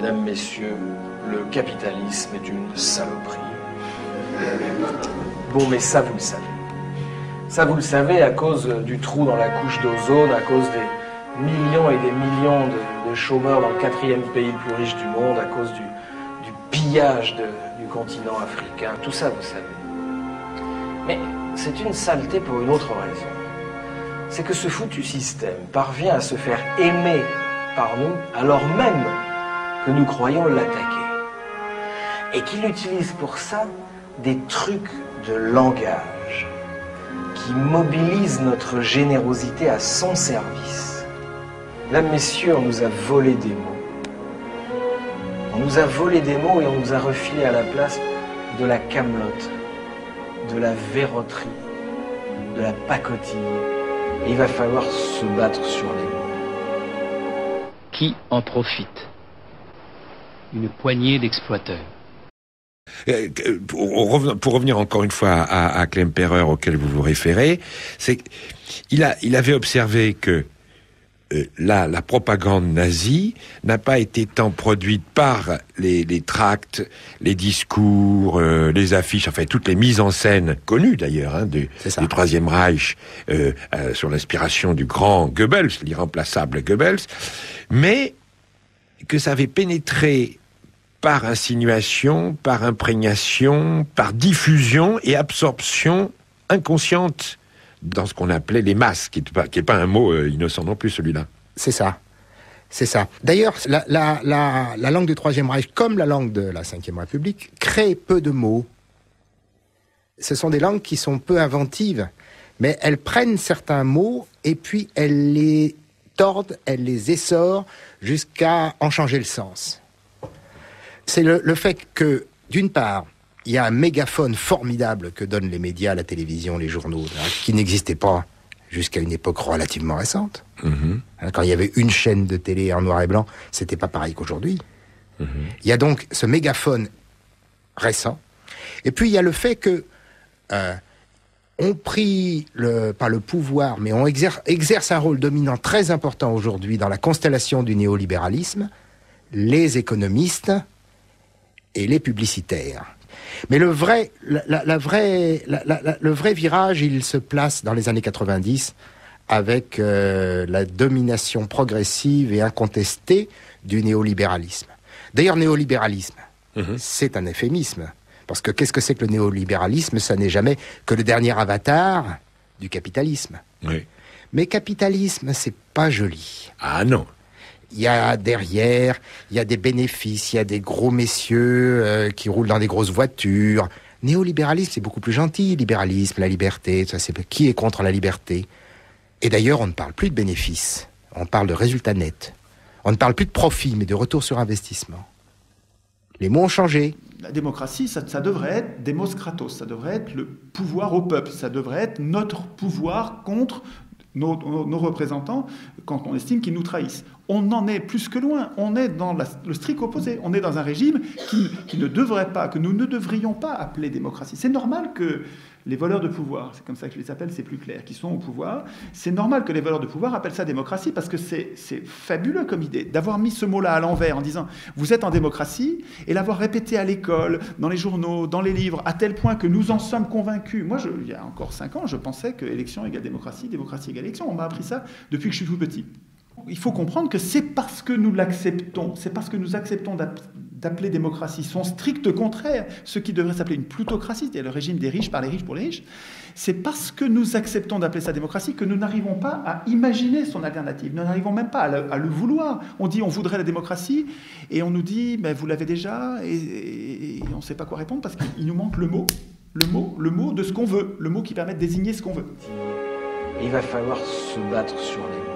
Mesdames, Messieurs, le capitalisme est une saloperie. Bon, mais ça, vous le savez. Ça, vous le savez à cause du trou dans la couche d'ozone, à cause des millions et des millions de chômeurs dans le 4e pays le plus riche du monde, à cause du pillage du continent africain. Tout ça, vous savez. Mais c'est une saleté pour une autre raison. C'est que ce foutu système parvient à se faire aimer par nous alors même que nous croyons l'attaquer. Et qu'il utilise pour ça des trucs de langage qui mobilisent notre générosité à son service. Mesdames, Messieurs, on nous a volé des mots. On nous a volé des mots et on nous a refilé à la place de la camelote, de la verroterie, de la pacotille. Et il va falloir se battre sur les mots. Qui en profite? Une poignée d'exploiteurs. Pour revenir encore une fois à Klemperer auquel vous vous référez, c'est qu'il avait observé que la propagande nazie n'a pas été tant produite par les tracts, les discours, les affiches, enfin toutes les mises en scène connues d'ailleurs du Troisième Reich sur l'inspiration du grand Goebbels, l'irremplaçable Goebbels, mais que ça avait pénétré par insinuation, par imprégnation, par diffusion et absorption inconsciente dans ce qu'on appelait les masses, qui est pas un mot innocent non plus, celui-là. C'est ça. C'est ça. D'ailleurs, la langue du Troisième Reich, comme la langue de la Cinquième République, crée peu de mots. Ce sont des langues qui sont peu inventives, mais elles prennent certains mots et puis elles les tordent, elles les essorent jusqu'à en changer le sens. C'est le fait que, d'une part, il y a un mégaphone formidable que donnent les médias, la télévision, les journaux, qui n'existait pas jusqu'à une époque relativement récente. Quand il y avait une chaîne de télé en noir et blanc, c'était pas pareil qu'aujourd'hui. Il y a donc ce mégaphone récent. Et puis il y a le fait que on pris pas le pouvoir, mais on exerce un rôle dominant très important aujourd'hui dans la constellation du néolibéralisme, les économistes et les publicitaires. Mais le vrai virage, il se place dans les années 90 avec la domination progressive et incontestée du néolibéralisme. D'ailleurs, néolibéralisme, c'est un euphémisme. Parce que qu'est-ce que c'est que le néolibéralisme? Ça n'est jamais que le dernier avatar du capitalisme. Oui. Mais capitalisme, c'est pas joli. Ah non. Il y a derrière, il y a des bénéfices, il y a des gros messieurs qui roulent dans des grosses voitures. Néolibéralisme, c'est beaucoup plus gentil. Libéralisme, la liberté, tout ça, qui est contre la liberté? Et d'ailleurs, on ne parle plus de bénéfices. On parle de résultats nets. On ne parle plus de profit, mais de retour sur investissement. Les mots ont changé. La démocratie, ça devrait être Demos Kratos, ça devrait être le pouvoir au peuple, ça devrait être notre pouvoir contre nos représentants quand on estime qu'ils nous trahissent. On en est plus que loin, on est dans le strict opposé, on est dans un régime qui ne devrait pas, que nous ne devrions pas appeler démocratie. C'est normal que les voleurs de pouvoir, c'est comme ça que je les appelle, c'est plus clair, qui sont au pouvoir, c'est normal que les voleurs de pouvoir appellent ça démocratie parce que c'est fabuleux comme idée d'avoir mis ce mot-là à l'envers en disant vous êtes en démocratie et l'avoir répété à l'école, dans les journaux, dans les livres, à tel point que nous en sommes convaincus. Moi, il y a encore 5 ans, je pensais que élection égale démocratie, démocratie égale élection. On m'a appris ça depuis que je suis tout petit. Il faut comprendre que c'est parce que nous l'acceptons, c'est parce que nous acceptons d'appeler démocratie son strict contraire, ce qui devrait s'appeler une plutocratie, c'est-à-dire le régime des riches par les riches pour les riches, c'est parce que nous acceptons d'appeler ça démocratie que nous n'arrivons pas à imaginer son alternative, nous n'arrivons même pas à le vouloir. On dit on voudrait la démocratie et on nous dit mais vous l'avez déjà et on ne sait pas quoi répondre parce qu'il nous manque le mot de ce qu'on veut, le mot qui permet de désigner ce qu'on veut. Et il va falloir se battre sur les mots.